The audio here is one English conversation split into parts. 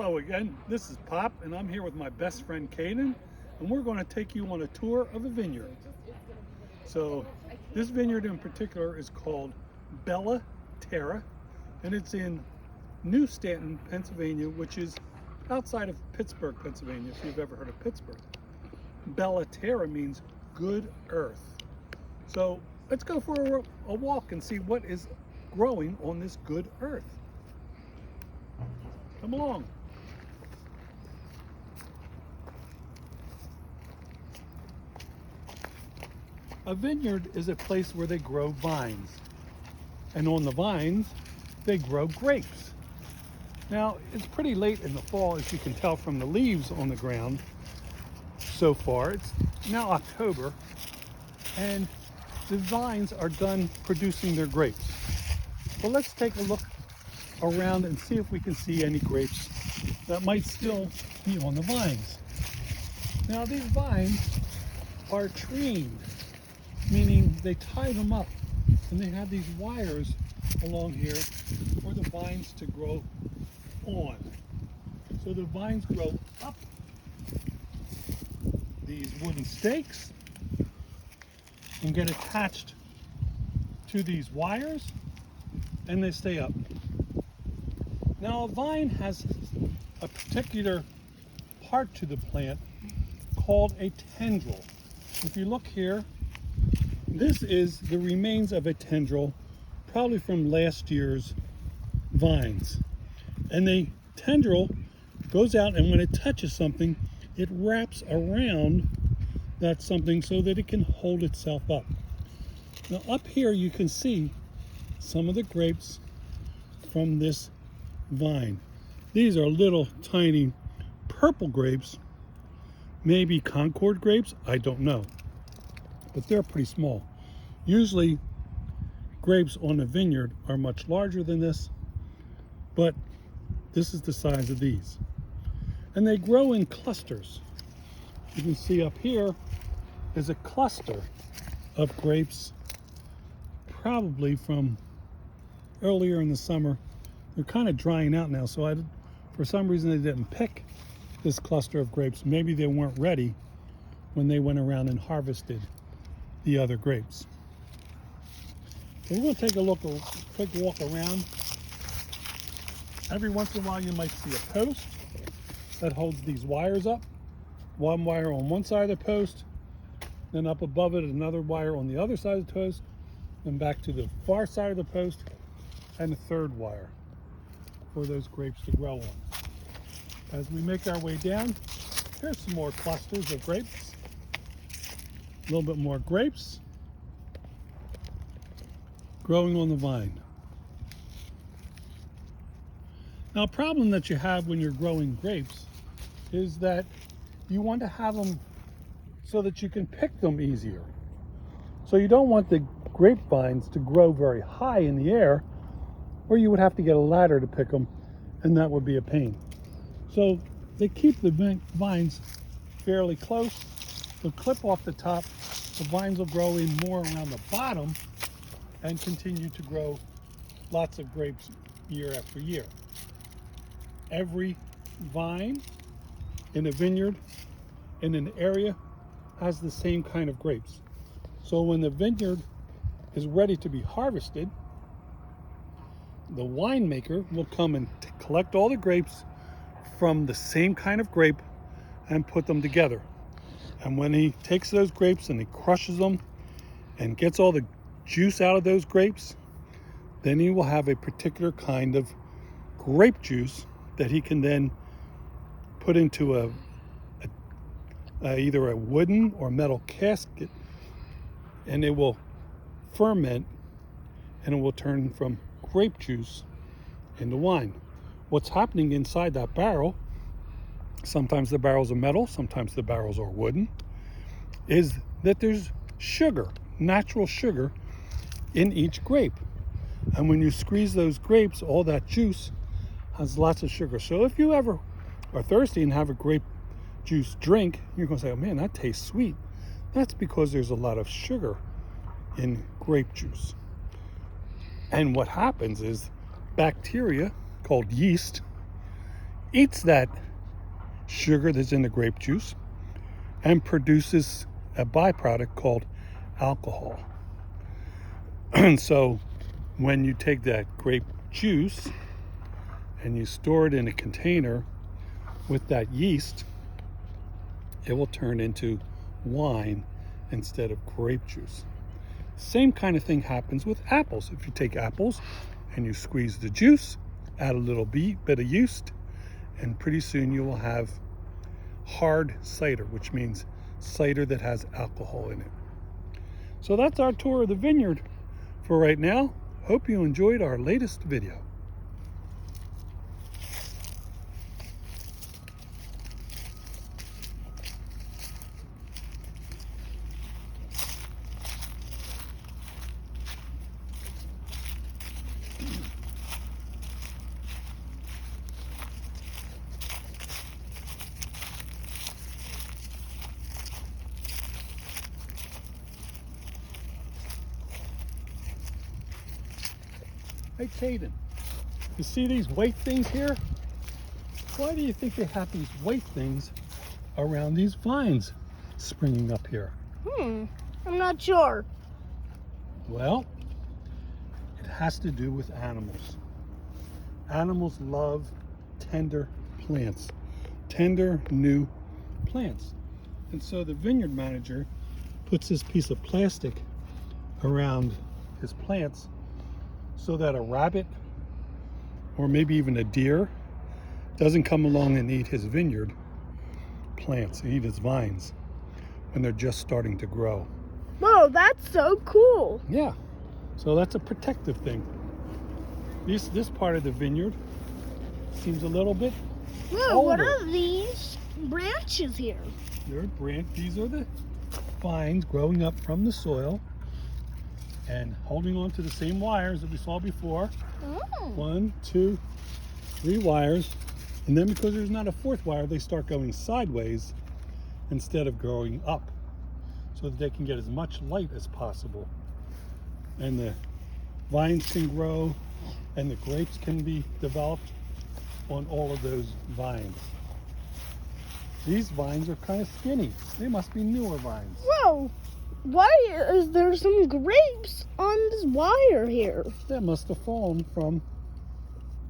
Hello again, this is Pop, and I'm here with my best friend Caden, and we're going to take you on a tour of a vineyard. So, this vineyard in particular is called Bella Terra, and it's in New Stanton, Pennsylvania, which is outside of Pittsburgh, Pennsylvania, if you've ever heard of Pittsburgh. Bella Terra means good earth. So, let's go for a walk and see what is growing on this good earth. Come along. A vineyard is a place where they grow vines. And on the vines, they grow grapes. Now, it's pretty late in the fall, as you can tell from the leaves on the ground so far. It's now October, and the vines are done producing their grapes. Well, let's take a look around and see if we can see any grapes that might still be on the vines. Now, these vines are trained, meaning they tie them up and they have these wires along here for the vines to grow on. So the vines grow up these wooden stakes and get attached to these wires, and they stay up. Now, a vine has a particular part to the plant called a tendril. If you look here, this is the remains of a tendril, probably from last year's vines. And the tendril goes out, and when it touches something, it wraps around that something so that it can hold itself up. Now, up here you can see some of the grapes from this vine. These are little tiny purple grapes, maybe Concord grapes, I don't know, but they're pretty small. Usually grapes on a vineyard are much larger than this, but this is the size of these. And they grow in clusters. You can see up here is a cluster of grapes, probably from earlier in the summer. They're kind of drying out now, so for some reason they didn't pick this cluster of grapes. Maybe they weren't ready when they went around and harvested the other grapes. So we're going to take a quick walk around. Every once in a while you might see a post that holds these wires up. One wire on one side of the post, then up above it another wire on the other side of the post, then back to the far side of the post, and a third wire for those grapes to grow on. As we make our way down, here's some more clusters of grapes. A little bit more grapes growing on the vine. Now, a problem that you have when you're growing grapes is that you want to have them so that you can pick them easier. So you don't want the grapevines to grow very high in the air, or you would have to get a ladder to pick them, and that would be a pain. So they keep the vines fairly close. They'll clip off the top. The vines will grow in more around the bottom and continue to grow lots of grapes year after year. Every vine in a vineyard in an area has the same kind of grapes. So when the vineyard is ready to be harvested, the winemaker will come and collect all the grapes from the same kind of grape and put them together. And when he takes those grapes and he crushes them and gets all the juice out of those grapes, then he will have a particular kind of grape juice that he can then put into either a wooden or metal casket, and it will ferment and it will turn from grape juice into wine. What's happening inside that barrel, sometimes the barrels are metal, sometimes the barrels are wooden, is that there's sugar, natural sugar in each grape. And when you squeeze those grapes, all that juice has lots of sugar. So if you ever are thirsty and have a grape juice drink, you're going to say, oh man, that tastes sweet. That's because there's a lot of sugar in grape juice. And what happens is bacteria called yeast eats that sugar that's in the grape juice and produces a byproduct called alcohol. And so when you take that grape juice and you store it in a container with that yeast, it will turn into wine instead of grape juice. Same kind of thing happens with apples. If you take apples and you squeeze the juice, add a little bit of yeast, and pretty soon you will have hard cider, which means cider that has alcohol in it. So that's our tour of the vineyard for right now. Hope you enjoyed our latest video. Hey, Caden, you see these white things here? Why do you think they have these white things around these vines springing up here? I'm not sure. Well, it has to do with animals. Animals love tender plants, tender new plants. And so the vineyard manager puts this piece of plastic around his plants so that a rabbit or maybe even a deer doesn't come along and eat his vineyard plants, eat his vines when they're just starting to grow. Whoa, that's so cool. Yeah, so that's a protective thing. This part of the vineyard seems a little bit Whoa, older. what are these branches here? These are the vines growing up from the soil and holding on to the same wires that we saw before. Oh. 1, 2, 3 wires. And then because there's not a fourth wire, they start going sideways instead of growing up so that they can get as much light as possible. And the vines can grow and the grapes can be developed on all of those vines. These vines are kind of skinny. They must be newer vines. Whoa, why is there some grapes on this wire here? That must have fallen from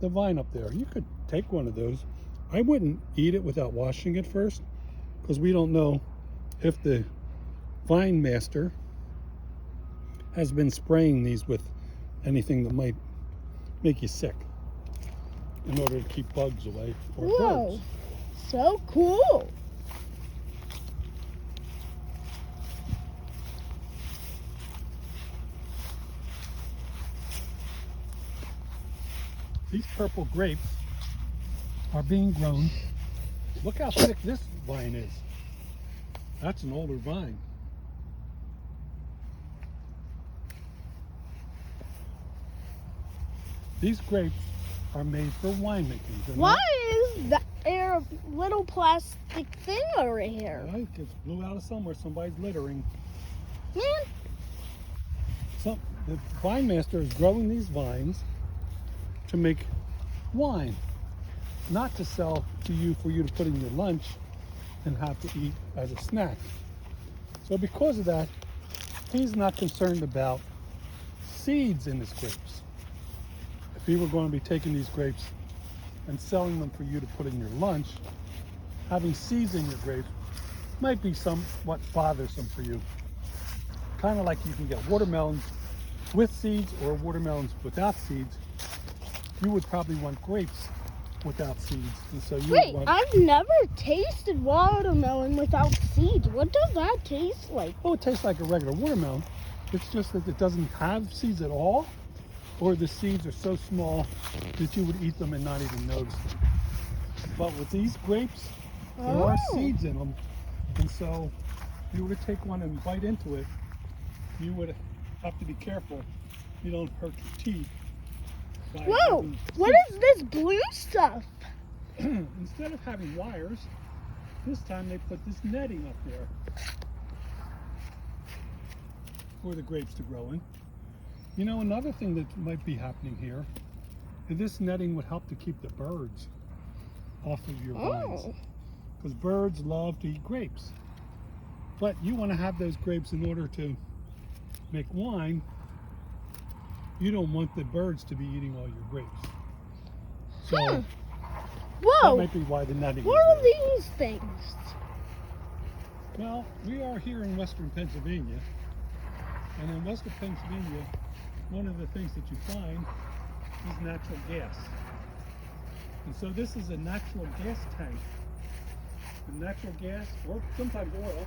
the vine up there. You could take one of those. I wouldn't eat it without washing it first because we don't know if the vine master has been spraying these with anything that might make you sick in order to keep bugs away or Whoa, birds. so cool. These purple grapes are being grown. Look how thick this vine is. That's an older vine. These grapes are made for winemaking. They're Why is there a little plastic thing over here? Not, it just blew out of somewhere. Somebody's littering. Man, The vine master is growing these vines to make wine, not to sell to you for you to put in your lunch and have to eat as a snack. So because of that, he's not concerned about seeds in his grapes. If he were going to be taking these grapes and selling them for you to put in your lunch, having seeds in your grapes might be somewhat bothersome for you. Kind of like you can get watermelons with seeds or watermelons without seeds. You would probably want grapes without seeds. And so you wait, would want, I've never tasted watermelon without seeds. What does that taste like? oh, it tastes like a regular watermelon. It's just that it doesn't have seeds at all, or the seeds are so small that you would eat them and not even notice them. But with these grapes, there are Oh. seeds in them. And so if you were to take one and bite into it, you would have to be careful you don't hurt your teeth. by Whoa, having what is this blue stuff? Instead of having wires, this time they put this netting up there for the grapes to grow in. You know, another thing that might be happening here is this netting would help to keep the birds off of your vines. Oh. Because birds love to eat grapes. But you want to have those grapes in order to make wine. You don't want the birds to be eating all your grapes. So that Whoa. might be why the netting What is are there. these things? Well, we are here in western Pennsylvania. And in western Pennsylvania, one of the things that you find is natural gas. And so this is a natural gas tank. The natural gas, or sometimes oil,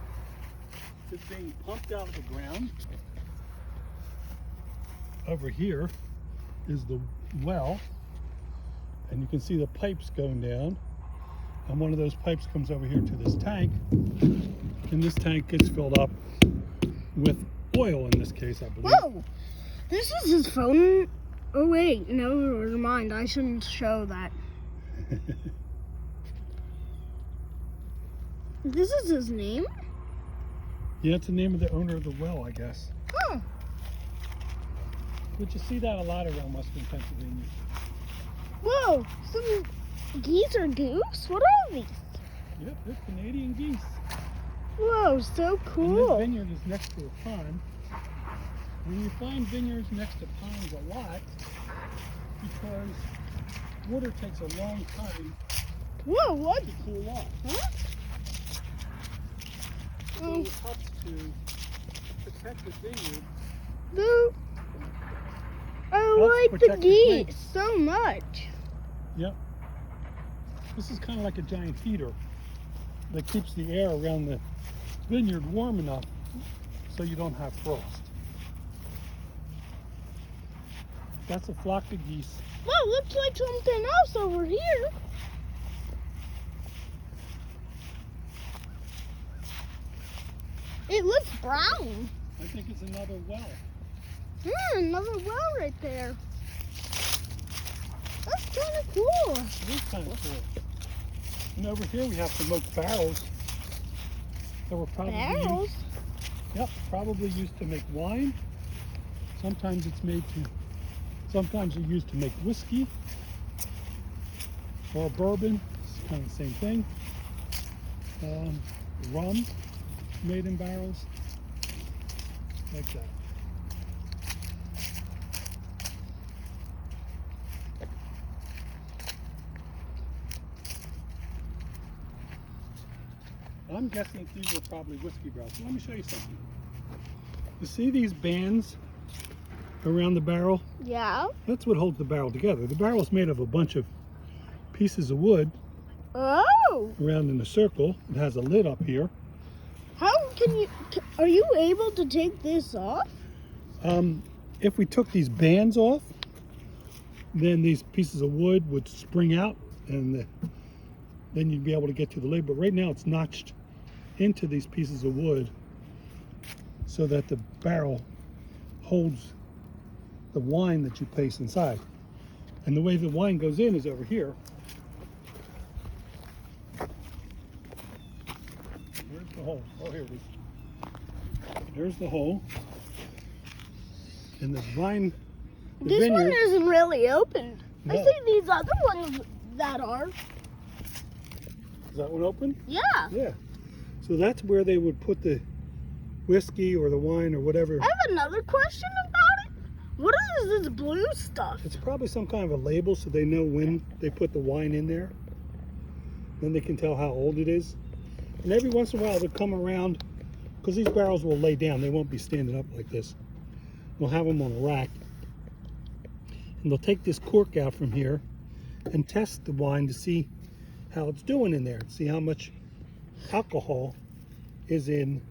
is being pumped out of the ground. Over here is the well, and you can see the pipes going down. And one of those pipes comes over here to this tank, and this tank gets filled up with oil in this case, I believe. Whoa. This is his phone. Oh, wait. No, never mind. I shouldn't show that. This is his name? Yeah, it's the name of the owner of the well, I guess. Huh. But you see that a lot around western Pennsylvania. Whoa. Some geese or goose? What are these? Yep, they're Canadian geese. Whoa, so And cool. this vineyard is next to a pond. When you find vineyards next to ponds a lot, because water takes a long time Whoa, what? to cool off. Huh? So it helps to protect the vineyard. Dude, I Helps like the protect the geese grapes. so much. Yep. This is kind of like a giant heater that keeps the air around the vineyard warm enough so you don't have frost. That's a flock of geese. Whoa, looks like something else over here. It looks brown. I think it's another well. Another well right there. That's kind of cool. It is kind of cool. And over here we have some oak barrels that were probably Barrels? probably used to make wine. Sometimes sometimes they're used to make whiskey or bourbon. It's kind of the same thing. Rum made in barrels, like that. I'm guessing these are probably whiskey barrels. So let me show you something. You see these bands around the barrel? Yeah. That's what holds the barrel together. The barrel is made of a bunch of pieces of wood Oh. around in a circle. It has a lid up here. How are you able to take this off? If we took these bands off, then these pieces of wood would spring out and then you'd be able to get to the lid. But right now it's notched into these pieces of wood so that the barrel holds the wine that you place inside. And the way the wine goes in is over here. Where's the hole? Oh, here it is. There's the hole. And the vine, the This vineyard, one isn't really open. I No. see these other ones that are. is that one open? Yeah. Yeah. So that's where they would put the whiskey or the wine or whatever. I have another question about it. What is this blue stuff? It's probably some kind of a label so they know when they put the wine in there. Then they can tell how old it is. And every once in a while they'll come around, because these barrels will lay down. They won't be standing up like this. We'll have them on a rack. And they'll take this cork out from here and test the wine to see how it's doing in there. See how much alcohol is in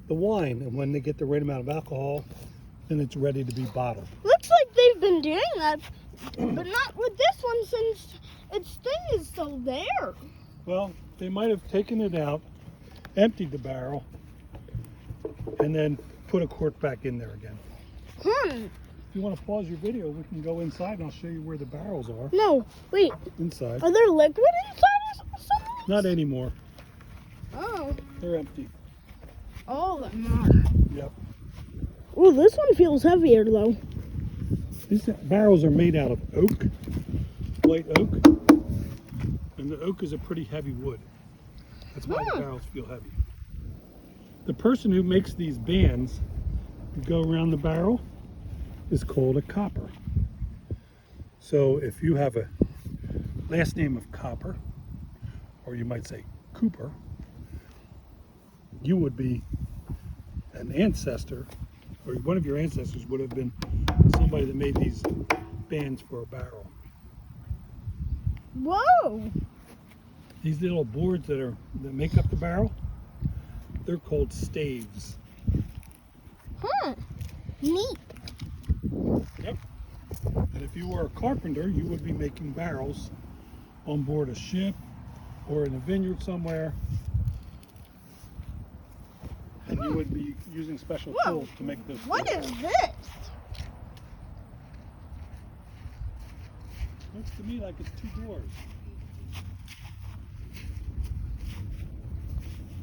the wine. And when they get the right amount of alcohol, then it's ready to be bottled. Looks like they've been doing that, but not with this one since its thing is still there. Well, they might have taken it out, emptied the barrel, and then put a cork back in there again. If you want to pause your video, we can go inside and I'll show you where the barrels are No, wait. inside. Are there liquid inside or something? Not anymore. Oh. They're empty. All of them are. Yep. Oh, this one feels heavier though. These barrels are made out of oak, white oak. And the oak is a pretty heavy wood. That's why the Hmm. barrels feel heavy. The person who makes these bands that go around the barrel is called a copper. So if you have a last name of Copper, or you might say Cooper, you would be an ancestor, or one of your ancestors would have been somebody that made these bands for a barrel. Whoa! These little boards that make up the barrel, they're called staves. Huh. Neat. Yep. And if you were a carpenter, you would be making barrels on board a ship or in a vineyard somewhere. And you would be using special Whoa. tools to make this. What work. is this? Looks to me like it's two doors.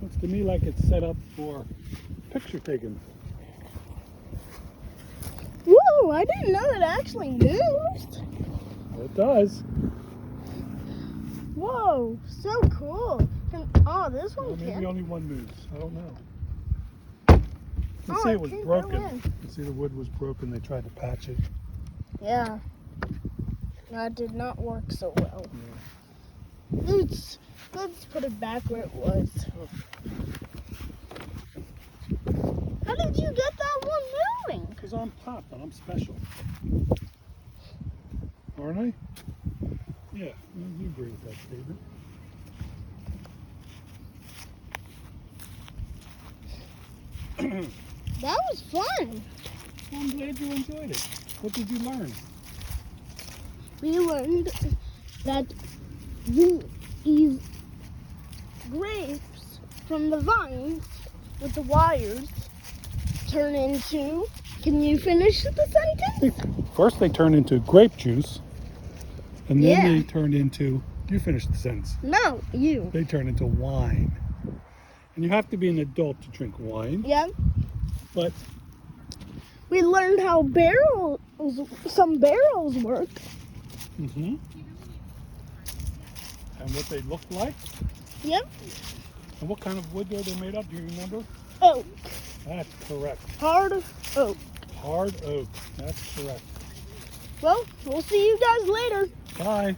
Looks to me like it's set up for picture taking. Whoa, I didn't know it actually moved. It does. Whoa, so cool. Oh, this one Well, maybe can. only one moves. I don't know. Let's Oh, say I it was can't go broken. in. Let's see, the wood was broken. They tried to patch it. Yeah. That did not work so well. Yeah. Let's put it back where it was. How did you get that one moving? Because I'm Pop and I'm special. Aren't I? Yeah, you agree with that statement. That was fun. I'm glad you enjoyed it. What did you learn? We learned that these grapes from the vines with the wires turn into. Can you finish the sentence? First they turned into grape juice, and then Yeah. they turned into, you finished the sentence, No, you. they turned into wine. And you have to be an adult to drink wine, Yeah. but We learned how some barrels work. and what they looked like, Yep. and what kind of wood are they made of, do you remember? Oak. That's correct. Hard oak. Hard oak, that's correct. Well, we'll see you guys later. Bye.